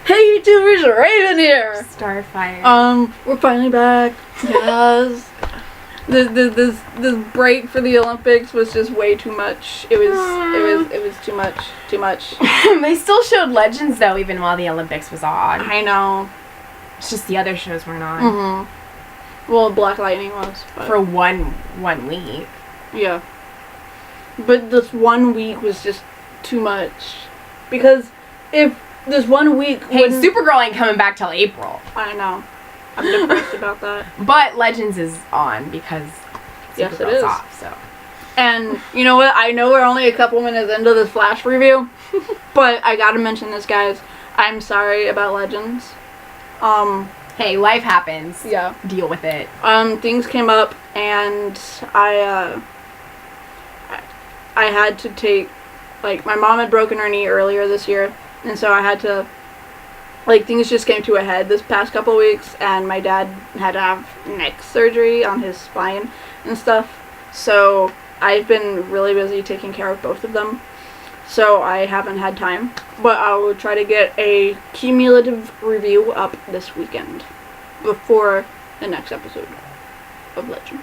Hey YouTubers, Raven here! Starfire. We're finally back. Yes. This break for the Olympics was just way too much. It was too much. They still showed Legends though, even while the Olympics was on. I know. It's just the other shows were not. Mm-hmm. Well, Black Lightning was. But For one week. yeah. But this 1 week was just too much. Because if this 1 week... Hey, Supergirl ain't coming back till April. I know. I'm depressed about that. But Legends is on because Yes, it Supergirl's is. off, so. And you know what? I know we're only a couple minutes into this Flash review, but I gotta mention this, guys. I'm sorry about Legends. Hey, life happens. Yeah. Deal with it. Things came up, and I had to take, like, my mom had broken her knee earlier this year, and so I had to, like, things just came to a head this past couple weeks, and my dad had to have neck surgery on his spine and stuff, so I've been really busy taking care of both of them, so I haven't had time, but I will try to get a cumulative review up this weekend before the next episode of Legends.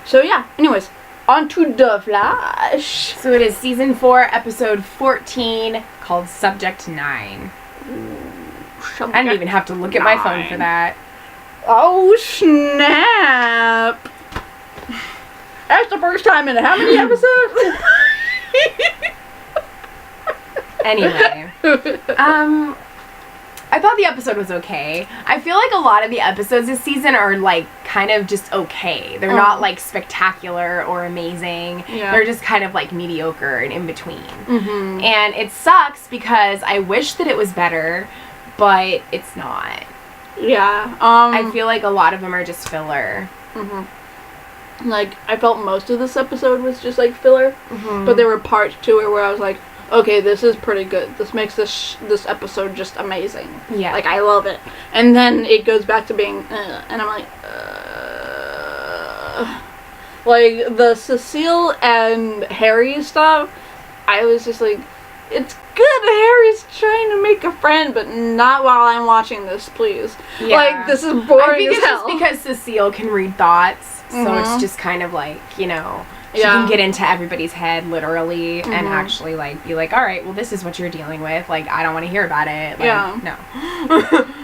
So yeah, anyways, on to The Flash. So it is season 4, episode 14, called Subject 9. I didn't even have to look at my phone for that. Oh, snap. That's the first time in how many episodes? Anyway. I thought the episode was okay. I feel like a lot of the episodes this season are, like, kind of just okay. They're not, like, spectacular or amazing. Yeah. They're just kind of, like, mediocre and in between. Mm-hmm. And it sucks because I wish that it was better, but it's not. Yeah. I feel like a lot of them are just filler. Mm-hmm. Like, I felt most of this episode was just, like, filler. Mm-hmm. But there were parts to it where I was like, okay, this is pretty good. This makes this episode just amazing. Yeah. Like, I love it. And then it goes back to being, and I'm like, Like, the Cecile and Harry stuff, I was just like, it's good Harry's trying to make a friend, but not while I'm watching this, please. Yeah. Like, this is boring I think as it's hell. just because Cecile can read thoughts, so Mhm. it's just kind of like, you know, she Yeah. can get into everybody's head literally and Mhm. actually, like, be like, all right, well, this is what you're dealing with. Like, I don't want to hear about it. Like, Yeah. no.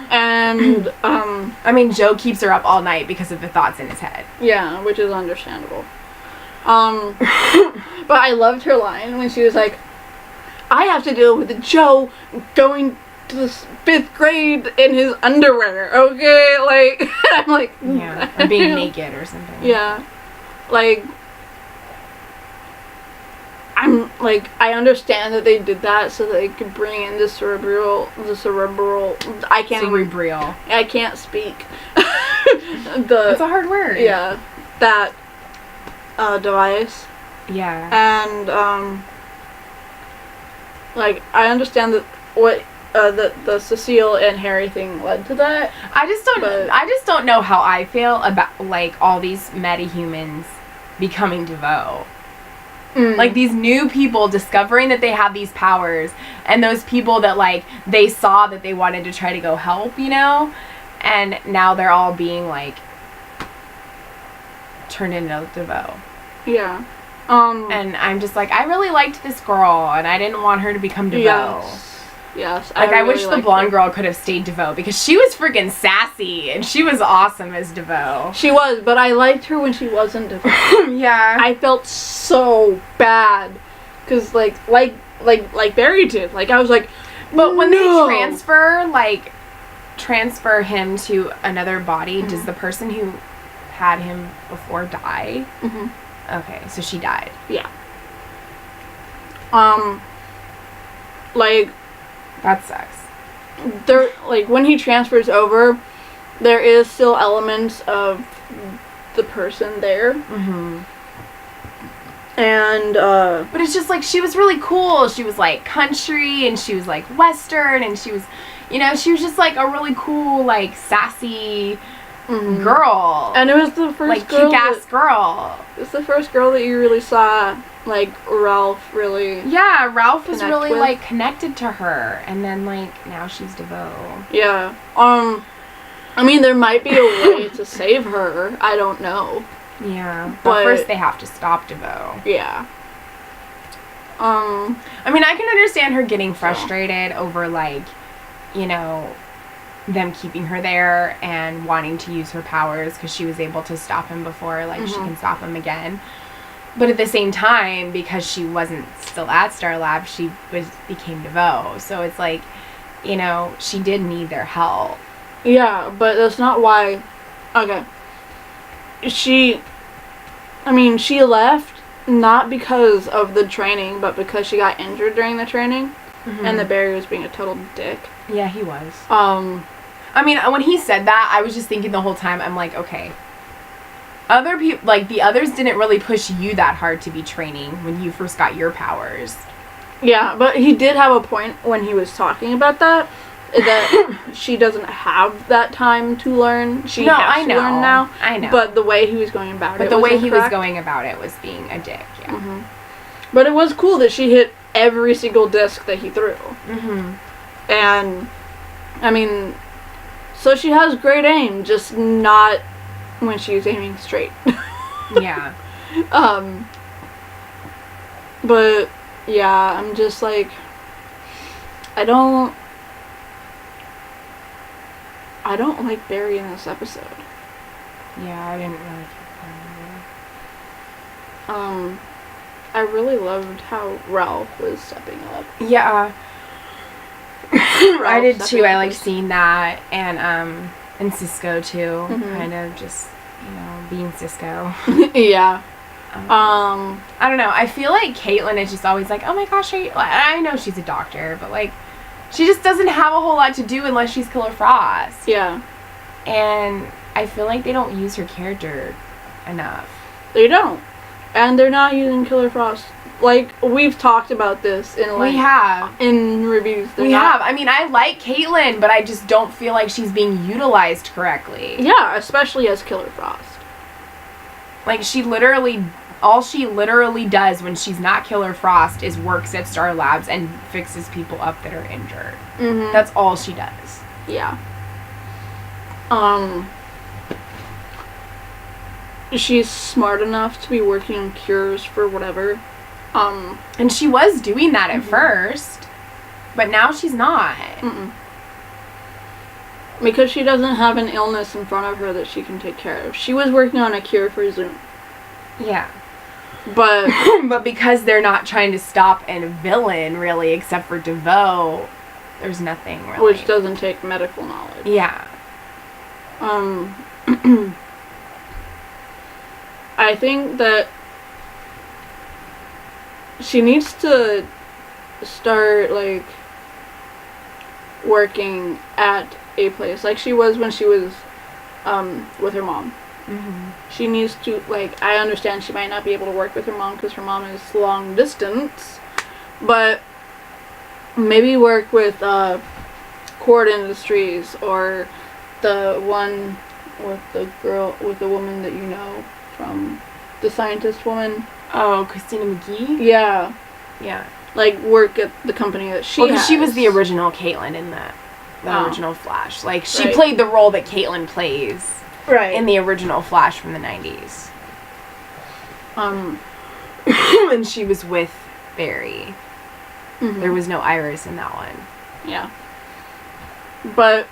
And, I mean, Joe keeps her up all night because of the thoughts in his head. yeah, which is understandable. But I loved her line when she was like, I have to deal with Joe going to the 5th grade in his underwear, okay? Like, I'm like... Yeah. Or being naked or something. Yeah. Like, I'm, like, I understand that they did that so that they could bring in the cerebral, I can't speak. It's a hard word. Yeah, that, device. Yeah. And, like, I understand that what, the Cecile and Harry thing led to that. I just don't know how I feel about, like, all these metahumans becoming DeVoe. Like, these new people discovering that they have these powers, and those people that, like, they saw that they wanted to try to go help, you know? And now they're all being, like, turned into DeVoe. Yeah. And I'm just like, I really liked this girl, and I didn't want her to become DeVoe. Yes. Like, I wish really the blonde liked her. girl could have stayed DeVoe, because she was freaking sassy, and she was awesome as DeVoe. She was, but I liked her when she wasn't DeVoe. Yeah. I felt so bad. Because, like Barry did. Like, I was like, But when no. they transfer him to another body, does the person who had him before die? Mhm. Okay, so she died. Yeah. Like, That sucks. there, like, when he transfers over, there is still elements of the person there. Mm-hmm. And, But it's just like, she was really cool. She was like country, and she was like Western, and she was, you know, she was just like a really cool, like, sassy girl. And it was the first like girl kick-ass girl. It's the first girl that you really saw, like, Ralph really... Yeah, Ralph was really, with. like, connected to her. And then, like, now she's DeVoe. Yeah. I mean, there might be a way to save her. I don't know. Yeah. But first they have to stop DeVoe. Yeah. I mean, I can understand her getting frustrated over, like, you know, them keeping her there and wanting to use her powers because she was able to stop him before, like, she can stop him again. But at the same time, because she wasn't still at Star Lab, she became DeVoe. So it's like, you know, she did need their help. Yeah, but that's not why... Okay. She left not because of the training, but because she got injured during the training. And the Barry was being a total dick. Yeah, he was. I mean, when he said that, I was just thinking the whole time, I'm like, okay. Other people, like, the others didn't really push you that hard to be training when you first got your powers. Yeah, but he did have a point when he was talking about that she doesn't have that time to learn. She has to learn now. I know. But the way he was going about But it the was way he was incorrect. going about it was being a dick, yeah. But it was cool that she hit every single disc that he threw. And, I mean, so she has great aim, just not when she's aiming straight. Yeah. But, yeah, I'm just like, I don't like Barry in this episode. Yeah, I didn't really care. I really loved how Ralph was stepping up. Yeah. I did too. I liked seeing that, and Cisco too. Kind of just, you know, being Cisco. Yeah. I don't know. I feel like Caitlin is just always like, oh my gosh, I know she's a doctor, but like, she just doesn't have a whole lot to do unless she's Killer Frost. Yeah. And I feel like they don't use her character enough. They don't. And they're not using Killer Frost. Like, we've talked about this in, like... We have. In reviews. We have. I mean, I like Caitlin, but I just don't feel like she's being utilized correctly. Yeah, especially as Killer Frost. Like, all she literally does when she's not Killer Frost is works at Star Labs and fixes people up that are injured. That's all she does. Yeah. She's smart enough to be working on cures for whatever. And she was doing that at first, but now she's not. Because she doesn't have an illness in front of her that she can take care of. She was working on a cure for Zoom. Yeah. But but because they're not trying to stop a villain, really, except for DeVoe, there's nothing really. Which doesn't take medical knowledge. Yeah. I think that she needs to start, like, working at a place like she was when she was with her mom. She needs to, like, I understand she might not be able to work with her mom because her mom is long distance, but maybe work with Cord Industries or the one with the woman that you know from The Scientist Woman. Oh, Christina McGee? Yeah. Yeah. Like, work at the company that she because has. she was the original Caitlin in the original Flash. Like, she played the role that Caitlin plays in the original Flash from the 90s. And she was with Barry. There was no Iris in that one. Yeah. But,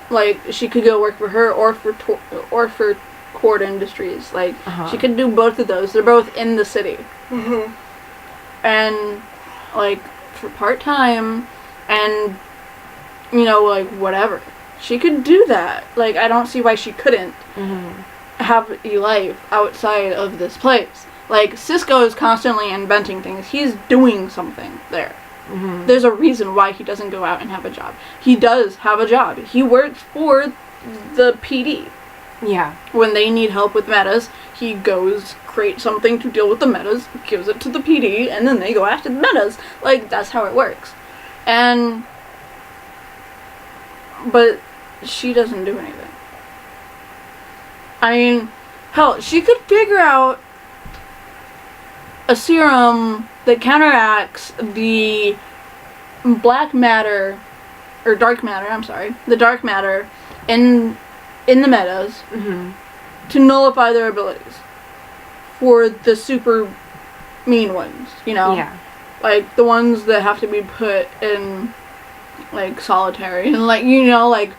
like, she could go work for her or for Cord Industries. Like, she could do both of those. They're both in the city. And, like, for part-time and, you know, like, whatever. She could do that. Like, I don't see why she couldn't have a life outside of this place. Like, Cisco is constantly inventing things. He's doing something there. There's a reason why he doesn't go out and have a job. He does have a job. He works for the PD. Yeah. When they need help with metas, he goes, create something to deal with the metas, gives it to the PD, and then they go after the metas. Like, that's how it works. But she doesn't do anything. I mean, hell, she could figure out a serum that counteracts the black matter, or dark matter, I'm sorry, the dark matter in the metas to nullify their abilities for the super mean ones, you know? Yeah. Like, the ones that have to be put in, like, solitary, and, like, you know, like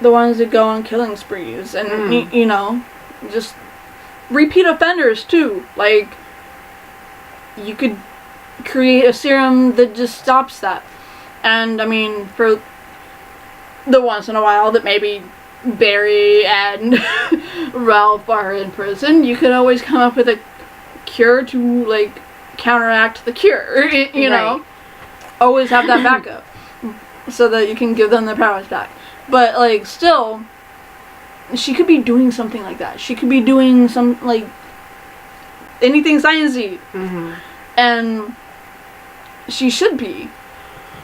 the ones that go on killing sprees, and, you know, just repeat offenders, too. Like, you could create a serum that just stops that. And, I mean, for the once in a while that maybe Barry and Ralph are in prison, you could always come up with a cure to, like, counteract the cure, you know? Always have that backup so that you can give them their powers back. But, like, still, she could be doing something like that. She could be doing some, like, anything sciencey. And she should be.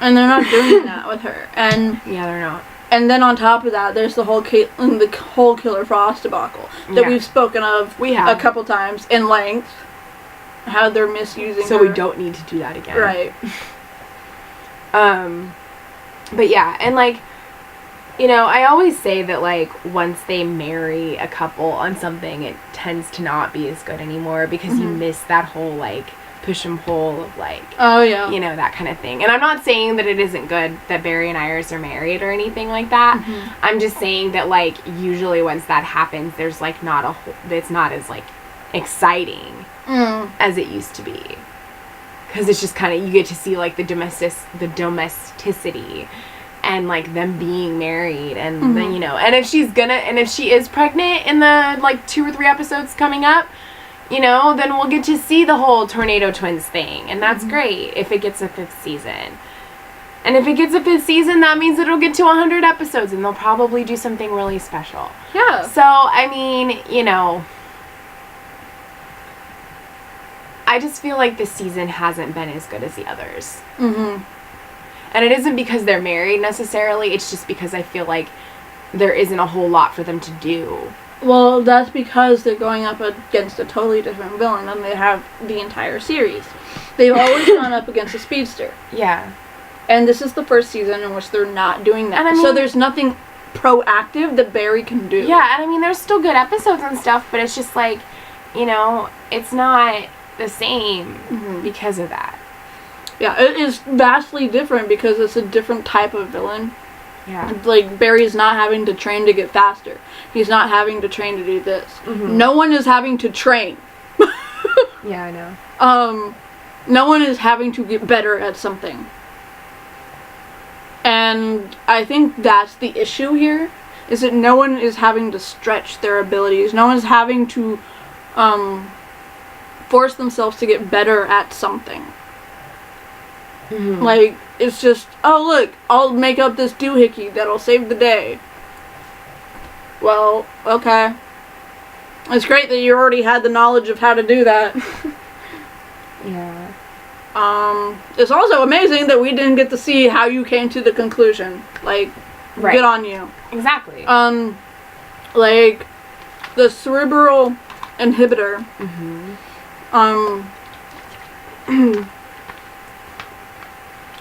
And they're not doing that with her. And yeah, they're not. And then on top of that, there's the whole Killer Frost debacle that we've spoken of a couple times in length. How they're misusing so her. we don't need to do that again. Right. But yeah, and like, you know, I always say that, like, once they marry a couple on something, it tends to not be as good anymore because you miss that whole, like, push and pull of, like, oh yeah, you know, that kind of thing. And I'm not saying that it isn't good that Barry and Iris are married or anything like that. I'm just saying that, like, usually once that happens, there's, like, not a whole, it's not as, like, exciting as it used to be. Because it's just kind of, you get to see, like, the domesticity and, like, them being married and then, you know, and if she is pregnant in the, like, 2 or 3 episodes coming up, you know, then we'll get to see the whole Tornado Twins thing, and that's great if it gets a 5th season. And if it gets a 5th season, that means it'll get to 100 episodes, and they'll probably do something really special. Yeah. So, I mean, you know, I just feel like this season hasn't been as good as the others. And it isn't because they're married necessarily, it's just because I feel like there isn't a whole lot for them to do. Well, that's because they're going up against a totally different villain than they have the entire series. They've always gone up against a speedster. Yeah. And this is the first season in which they're not doing that. And I mean, so there's nothing proactive that Barry can do. Yeah, and I mean, there's still good episodes and stuff, but it's just like, you know, it's not the same because of that. Yeah, it is vastly different because it's a different type of villain. Yeah. Like, Barry's not having to train to get faster. He's not having to train to do this. No one is having to train. Yeah, I know. No one is having to get better at something. And I think that's the issue here, is that no one is having to stretch their abilities. No one's having to force themselves to get better at something. Like, it's just, oh look, I'll make up this doohickey that'll save the day. Well, okay. It's great that you already had the knowledge of how to do that. Yeah. It's also amazing that we didn't get to see how you came to the conclusion. Like, good on you. Exactly. Like, the cerebral inhibitor,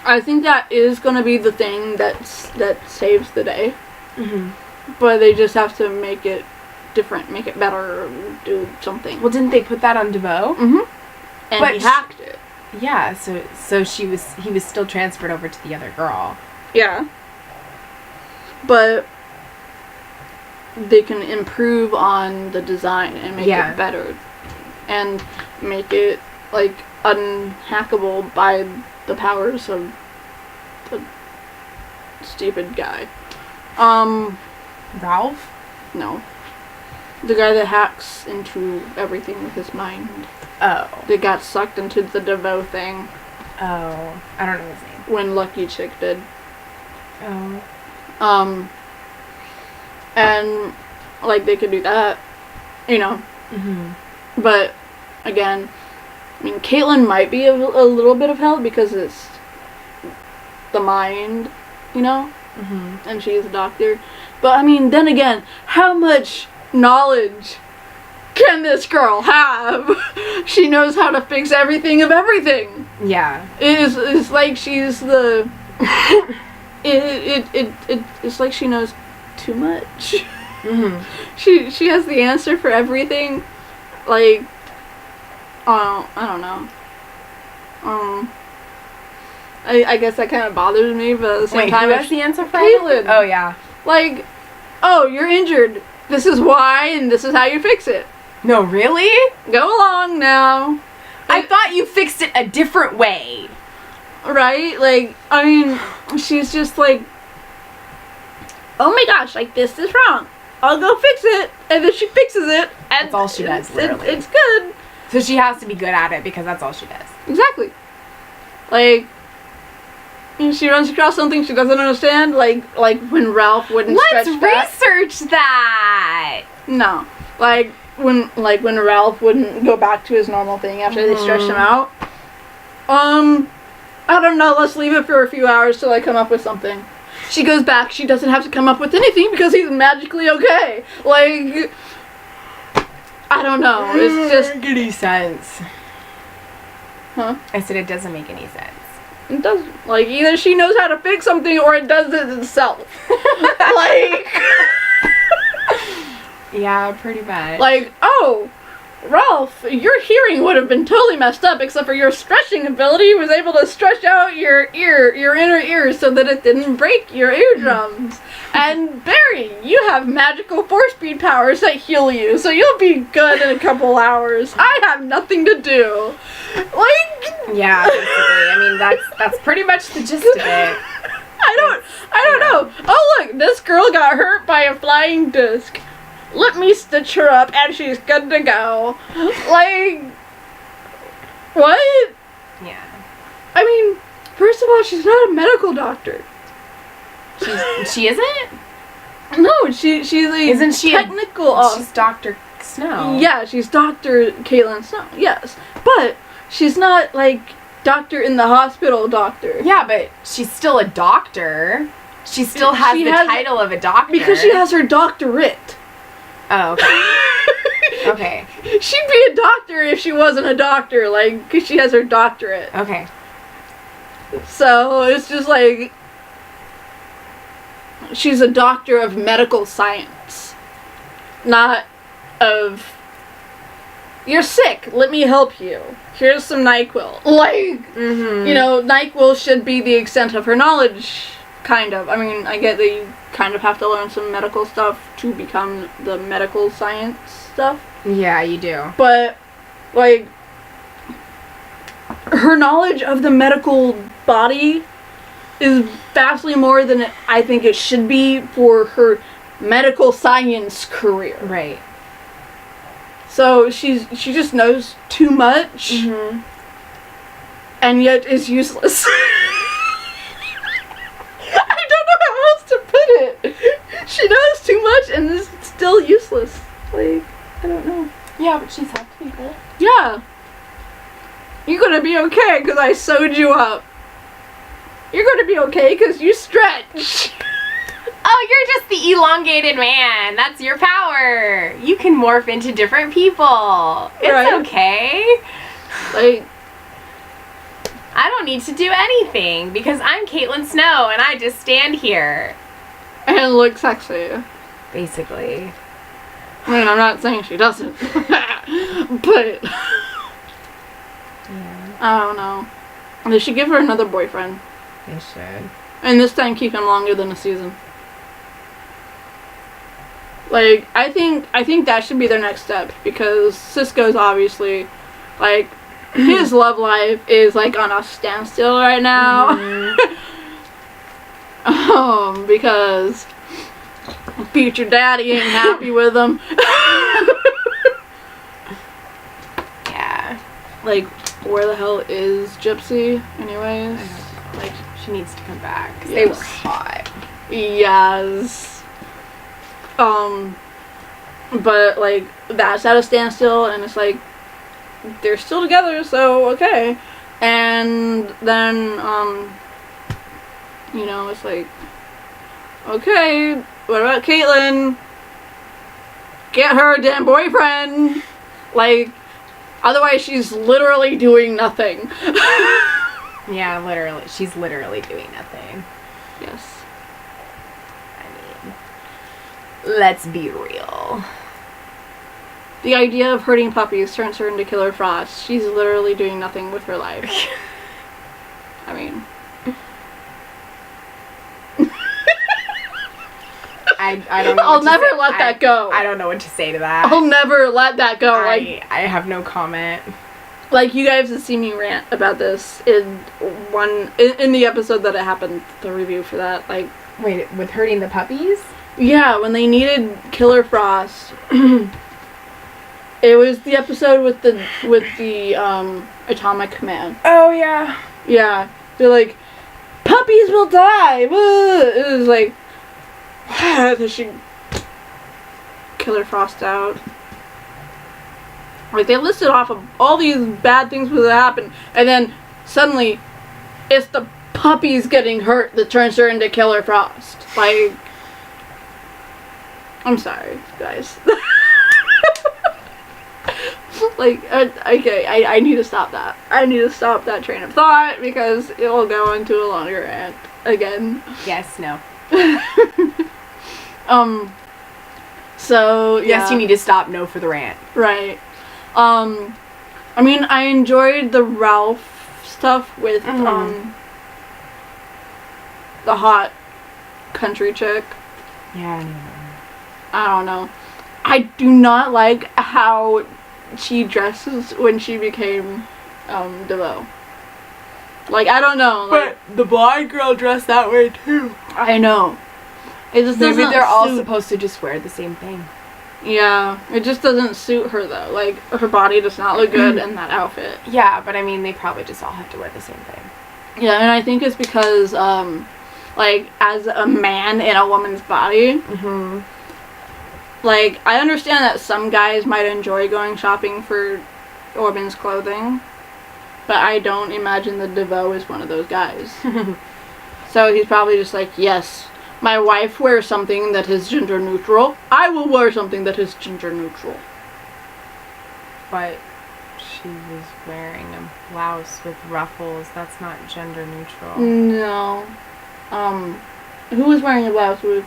I think that is going to be the thing that saves the day. But they just have to make it different, make it better, or do something. Well, didn't they put that on DeVoe? And he hacked it. Yeah, so he was still transferred over to the other girl. Yeah. But they can improve on the design and make it better. And make it, like, unhackable by the powers of the stupid guy. Ralph? No. The guy that hacks into everything with his mind. Oh. That got sucked into the DeVoe thing. Oh. I don't know his name. When Lucky Chick did. Oh. And, like, they could do that. You know. But, again, I mean, Caitlin might be a little bit of help because it's the mind, you know? And she's a doctor. But I mean, then again, how much knowledge can this girl have? She knows how to fix everything of everything. Yeah. It's like she's the it's like she knows too much. Mm-hmm. She has the answer for everything. Like, I don't know. I guess that kind of bothers me, but at the same time, who has the answer for Caitlin. Oh yeah. Like, oh, you're injured. This is why, and this is how you fix it. No, really? Go along now. I thought you fixed it a different way. Right? Like, I mean, she's just like, oh my gosh, like, this is wrong. I'll go fix it. And then she fixes it. And That's all she does, literally. It's good. So she has to be good at it because that's all she does. Exactly. Like, she runs across something she doesn't understand, like when Ralph wouldn't Let's stretch back. research that. No. Like when Ralph wouldn't go back to his normal thing after they stretched him out. I don't know, let's leave it for a few hours till I come up with something. She goes back, she doesn't have to come up with anything because he's magically okay. Like, I don't know. It's just make any sense. Huh? I said it doesn't make any sense. It doesn't. Like, either she knows how to fix something or it does it itself. Like, Yeah, pretty much. like, oh, Ralph, your hearing would have been totally messed up except for your stretching ability. You was able to stretch out your inner ear so that it didn't break your eardrums. And Barry, you have magical force speed powers that heal you, so you'll be good in a couple hours. I have nothing to do. Like, yeah, basically. I mean, that's pretty much the gist of it. I don't know. Oh look, this girl got hurt by a flying disc. Let me stitch her up and she's good to go. Like, what? Yeah. I mean, first of all, she's not a medical doctor. She isn't? No, she's a Isn't she technical. She's Dr. Snow. Yeah, she's Dr. Caitlin Snow. Yes, but she's not like doctor in the hospital doctor. Yeah, but she's still a doctor. She still has the title of a doctor. Because she has her doctorate. Oh, okay. Okay. She'd be a doctor if she wasn't a doctor, like, because she has her doctorate. Okay. So, it's just like, she's a doctor of medical science. Not of, you're sick, let me help you. Here's some NyQuil. Like, you know, NyQuil should be the extent of her knowledge, kind of. I mean, I get that you kind of have to learn some medical stuff to become the medical science stuff. Yeah, you do. But, like, her knowledge of the medical body is vastly more than I think it should be for her medical science career. Right. So she just knows too much, and yet is useless. I don't know how else to put it. She knows too much and is still useless. Like, I don't know. Yeah, but she's helped people. Yeah. You're gonna be okay because I sewed you up. You're gonna be okay because you stretch. Oh, you're just the elongated man. That's your power. You can morph into different people. It's Right. okay. Like, I don't need to do anything because I'm Caitlin Snow and I just stand here. and look sexy. Basically. I mean, I'm not saying she doesn't. But, Yeah, I don't know. They should give her another boyfriend. they should. And this time keep him longer than a season. Like, I think that should be their next step. Because Cisco's obviously, like, his love life is, like, on a standstill right now. Because future daddy ain't happy with him. Yeah. Like, where the hell is Gypsy, anyways? Like, she needs to come back. 'Cause Yes. They were hot. Yes. But, like, that's at a standstill, and it's like, they're still together, so, okay. And then, you know, it's like, okay, Caitlyn? Get her a damn boyfriend. Like, otherwise she's literally doing nothing. Yeah, literally. She's literally doing nothing. Yes. I mean, let's be real. The idea of hurting puppies turns her into Killer Frost. She's literally doing nothing with her life. I mean... I don't know. I'll never let that go. I don't know what to say to that. I'll never let that go. Like, I have no comment. Like, you guys have seen me rant about this in the episode that it happened, the review for that. Like, wait, with hurting the puppies? Yeah, when they needed Killer Frost. It was the episode with the Atomic Man. Oh yeah. Yeah, they're like, puppies will die. It was like, they should Killer Frost out. Like, they listed off of all these bad things that happen, and then suddenly, it's the puppies getting hurt that turns her into Killer Frost. Like, I'm sorry, guys. Like, okay, I need to stop that. I need to stop that train of thought, because it will go into a longer rant again. Yes, no. So, yeah. Yes, you need to stop no for the rant. Right. I mean, I enjoyed the Ralph stuff with, the hot country chick. Yeah, I don't know. I do not like how she dresses when she became, DeVoe. Like, I don't know. Like, but the blind girl dressed that way too. I know. It just Maybe doesn't they're all suit- supposed to just wear the same thing. Yeah, it just doesn't suit her though. Like, her body does not look good in that outfit. Yeah, but I mean, they probably just all have to wear the same thing. Yeah, and I think it's because, like, as a man in a woman's body, like, I understand that some guys might enjoy going shopping for women's clothing, but I don't imagine that DeVoe is one of those guys. So he's probably just like, yes, my wife wears something that is gender neutral. I will wear something that is gender neutral. But she was wearing a blouse with ruffles. That's not gender neutral. No. Who was wearing a blouse with...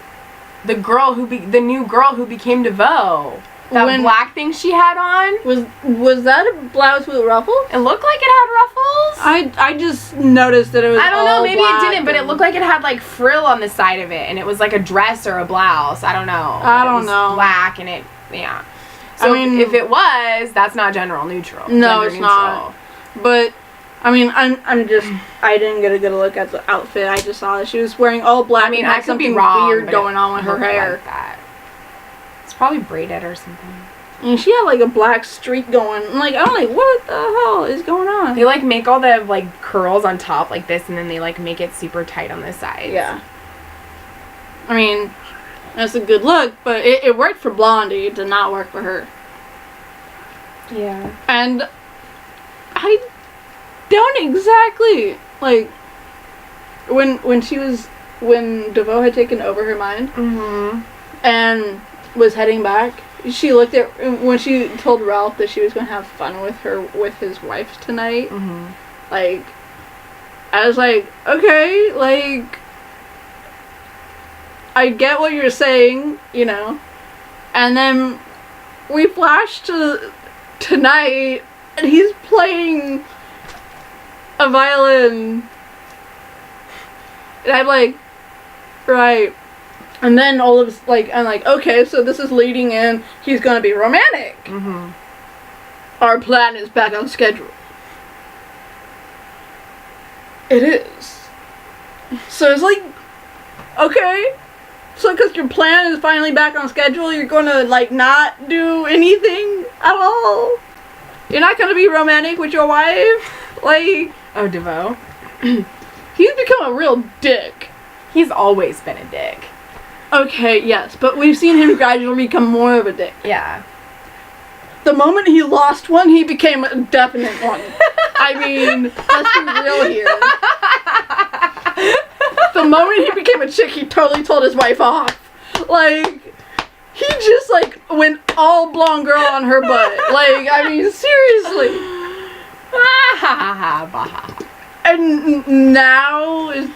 The girl the new girl who became DeVoe. That black thing she had on. Was that a blouse with ruffles? It looked like it had ruffles. I just noticed that it was I don't know, all maybe black it didn't, but it looked like it had like frill on the side of it, and it was like a dress or a blouse. I don't know. I don't know. Black and it, yeah. So I mean, if it was, that's not gender neutral. No, it's not. But I mean, I didn't get a good look at the outfit. I just saw that she was wearing all black. I mean, and had I could be something wrong. Weird going on with her hair. Like that. It's probably braided or something. And she had like a black streak going. Like, I'm like, what the hell is going on? They like make all the like curls on top like this, and then they like make it super tight on the sides. Yeah. I mean, that's a good look, but it worked for Blondie. It did not work for her. Yeah. And I don't exactly like when DeVoe had taken over her mind and was heading back. She looked at when she told Ralph that she was going to have fun with his wife tonight. Like, I was like, okay, like, I get what you're saying, you know. And then we flash to tonight, and he's playing a violin. And I'm like, right. And then all of us, like, I'm like, okay, so this is leading in, he's gonna be romantic. Our plan is back on schedule. It is. So it's like, okay, so because your plan is finally back on schedule, you're gonna, like, not do anything at all? You're not gonna be romantic with your wife? Like... Oh, DeVoe? He's become a real dick. He's always been a dick. Okay, yes, but we've seen him gradually become more of a dick. Yeah. The moment he lost one, he became a definite one. I mean, let's be real here. The moment he became a chick, he totally told his wife off. Like, he just, like, went all blonde girl on her butt. Like, I mean, seriously. And now is,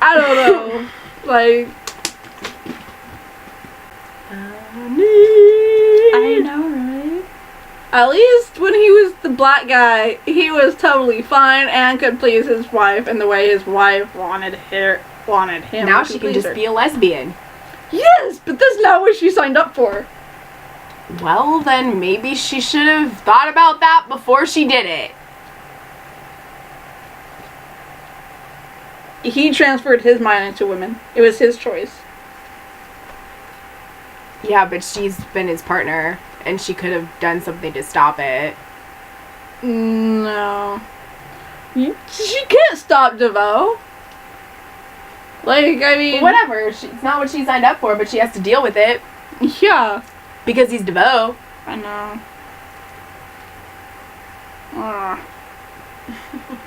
I don't know. Like, I know, right? At least when he was the black guy, he was totally fine and could please his wife in the way his wife wanted him. Now to she can please just her. be a lesbian. Yes, but that's not what she signed up for. Well, then maybe she should have thought about that before she did it. He transferred his mind into women. It was his choice. Yeah, but she's been his partner, and she could have done something to stop it. No. She can't stop DeVoe. Like, I mean... Whatever. It's not what she signed up for, but she has to deal with it. Yeah. Because he's DeVoe. I know.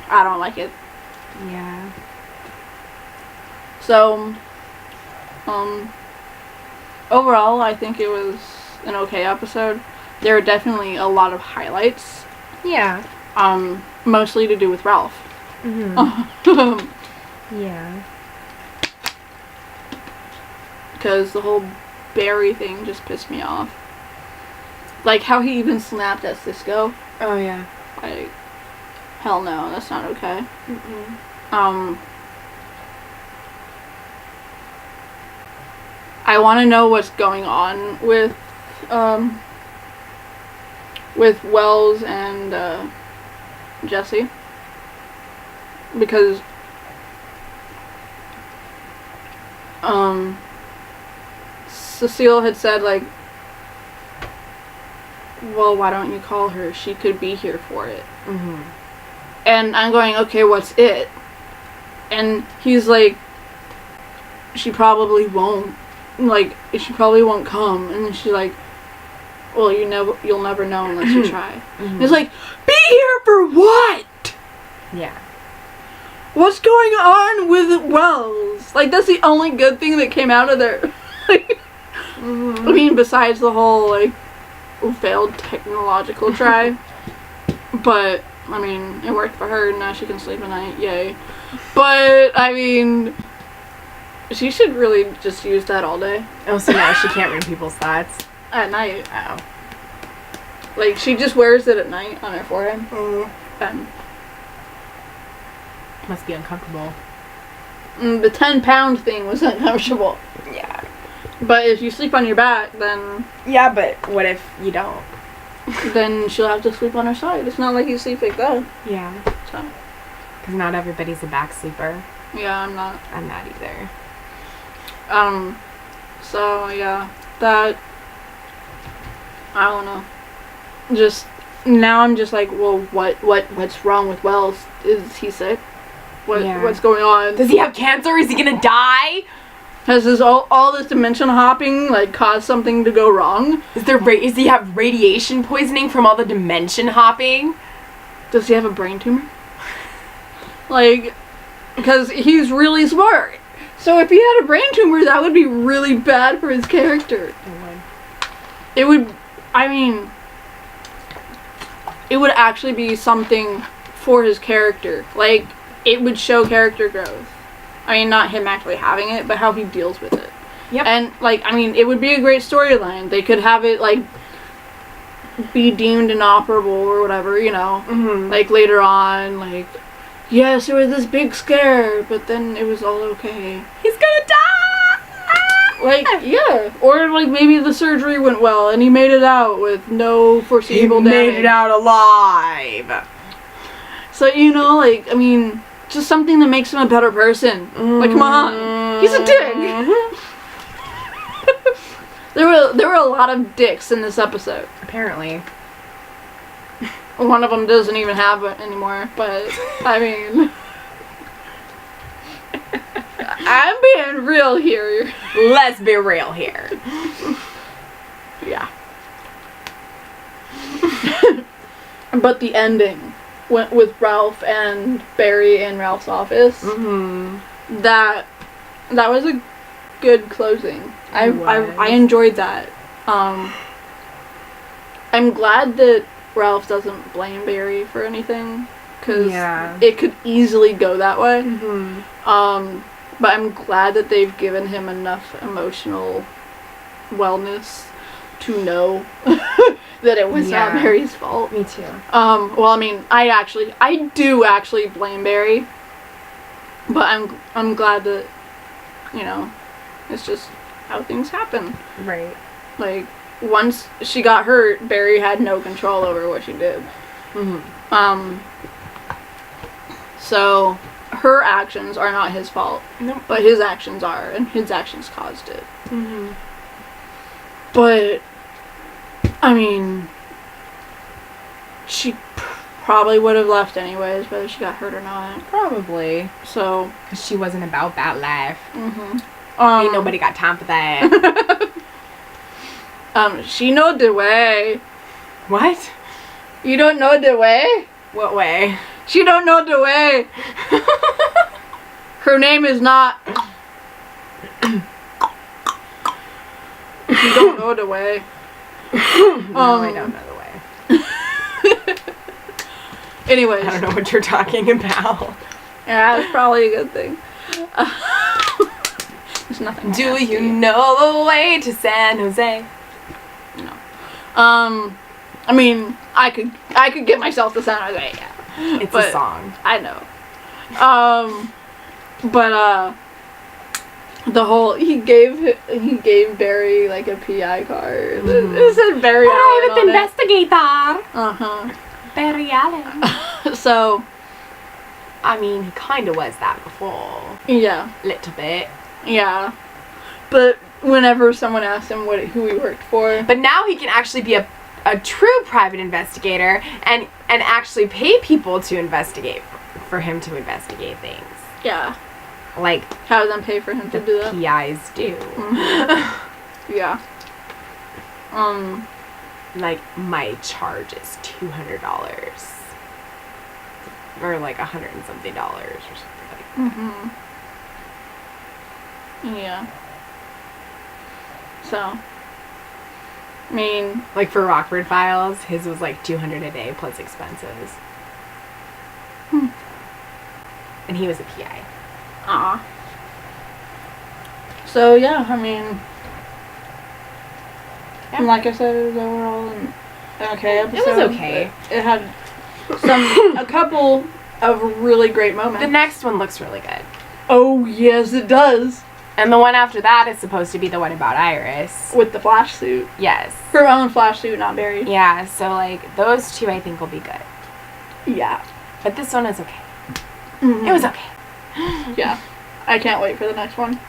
I don't like it. Yeah. So, overall, I think it was an okay episode. There were definitely a lot of highlights. Yeah. Mostly to do with Ralph. Mm-hmm. Yeah. Because the whole Barry thing just pissed me off. Like, how he even snapped at Cisco. Oh, yeah. Like, hell no, that's not okay. Mm-mm. I want to know what's going on with Wells and Jesse, because Cecile had said, like, well, why don't you call her? She could be here for it. Mm-hmm. And I'm going, okay, what's it? And he's like, she probably won't. Like, she probably won't come. And then she's like, well, you'll never know unless you try. Mm-hmm. It's like, be here for what? Yeah. What's going on with Wells? Like, that's the only good thing that came out of there. Like, Mm-hmm. I mean, besides the whole, like, failed technological try. But, I mean, it worked for her. Now she can sleep at night. Yay. But, I mean, she should really just use that all day. Oh, so now she can't read people's thoughts? At night. Oh. Like, she just wears it at night on her forehead. And Must be uncomfortable. the 10-pound thing was uncomfortable. Yeah. But if you sleep on your back, then Yeah, but what if you don't? then she'll have to sleep on her side. It's not like you sleep like that. Yeah. So, Because not everybody's a back sleeper. yeah, I'm not. I'm not either. So, yeah. That, I don't know. Just, now I'm just like, well, what's wrong with Wells? Is he sick? Yeah. What's going on? Does he have cancer? Is he gonna die? Has all this dimension hopping, like, caused something to go wrong? Is he have radiation poisoning from all the dimension hopping? Does he have a brain tumor? Like, because he's really smart. So if he had a brain tumor, that would be really bad for his character. It would, I mean, it would actually be something for his character. Like, it would show character growth. I mean, not him actually having it, but how he deals with it. Yep. And, like, I mean, it would be a great storyline. They could have it, like, be deemed inoperable or whatever, you know. Mm-hmm. Like, later on, like, yes, it was this big scare, but then it was all okay. He's gonna die! Like, yeah. Or, like, maybe the surgery went well and he made it out with no foreseeable damage. made it out alive! So, you know, like, I mean, just something that makes him a better person. Like, come on. He's a dick. There were a lot of dicks in this episode. Apparently. One of them doesn't even have it anymore, but, I mean, I'm being real here. Let's be real here. Yeah. But the ending went with Ralph and Barry in Ralph's office. Mm-hmm. That was a good closing. I was. enjoyed that. I'm glad that Ralph doesn't blame Barry for anything, because Yeah. it could easily go that way. Mm-hmm. But I'm glad that they've given him enough emotional wellness to know that it was not Yeah. Barry's fault. Me too. Well, I mean, I do actually blame Barry, but I'm glad that, you know, it's just how things happen. Right. Like, once she got hurt, Barry had no control over what she did. Mm-hmm. So her actions are not his fault, Nope. but his actions are, and his actions caused it. Mm-hmm. But, I mean, she probably would have left anyways, whether she got hurt or not. Probably. So, Because she wasn't about that life. ain't Ain't nobody got time for that. She know the way. What? You don't know the way? What way? She don't know the way. Her name is not. You don't know the way. No, I don't know the way. Anyways. I don't know what you're talking about. Yeah, that's probably a good thing. There's nothing. Do nasty. you know the way to San Jose? No. I mean, I could get myself to San Jose. Yeah. It's But- a song. I know. But the whole he gave Barry like a PI card. It said Barry Allen on it. investigator. Uh-huh. Barry Allen. So, I mean, he kind of was that before. yeah. Little bit. Yeah. But whenever someone asked him who he worked for, But now he can actually be a true private investigator and actually pay people to investigate for him to investigate things. yeah, Like have them pay for him the to do that. PIs do. Yeah. Like, my charge is $200. Or like $100 and something dollars or something like that. Yeah. So, I mean, Like for Rockford Files, his was like $200 a day plus expenses. And he was a PI. So yeah, I mean, Yeah. and like I said, it was overall an okay episode. was okay. It had a couple of really great moments. The next one looks really good. Oh yes, it does. And the one after that is supposed to be the one about Iris. With the flash suit, Yes. her own flash suit, not buried. Yeah, so like those two I think will be good. Yeah. But this one is okay. Mhm. It was okay. Yeah. I can't wait for the next one.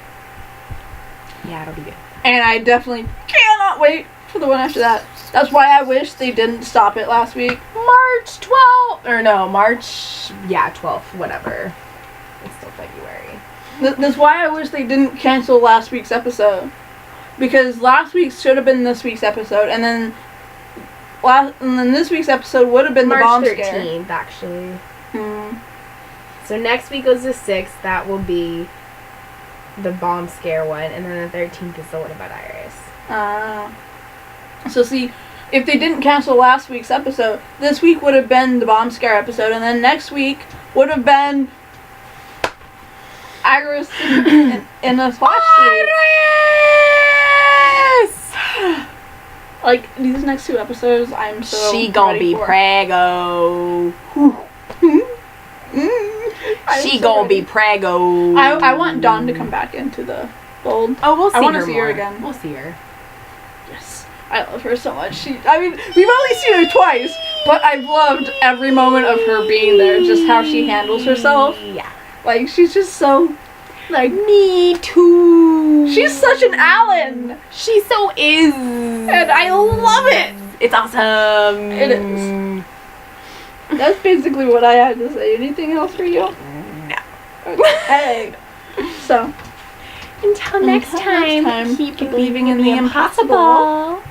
Yeah, it'll be good. And I definitely cannot wait for the one after that. That's why I wish they didn't stop it last week. March 12th! Or no, March... Yeah, 12th, whatever. It's still February. That's why I wish they didn't cancel last week's episode. Because last week's should have been this week's episode, and then this week's episode would have been the bomb March scare. 13th, actually. Mm. So next week goes the 6th. That will be the bomb scare one. And then the 13th is the one about Iris. So see, if they didn't cancel last week's episode, this week would have been the bomb scare episode, and then next week would have been Iris in a flash suit. Iris! Like, these next two episodes, I'm so She gonna ready be for. prego. I'm She so gonna ready. be prego. I want Dawn to come back into the fold. Oh, we'll see I wanna her see more. her again. We'll see her. Yes. I love her so much. We've only seen her twice, but I've loved every moment of her being there, just how she handles herself. Yeah. Like, she's just so, like, Me too. she's such an Allen! She so is. And I love it! It's awesome. It is. That's basically what I had to say. Anything else for you? No. Okay. So, Until next Until next time, time, keep keep believing in the impossible.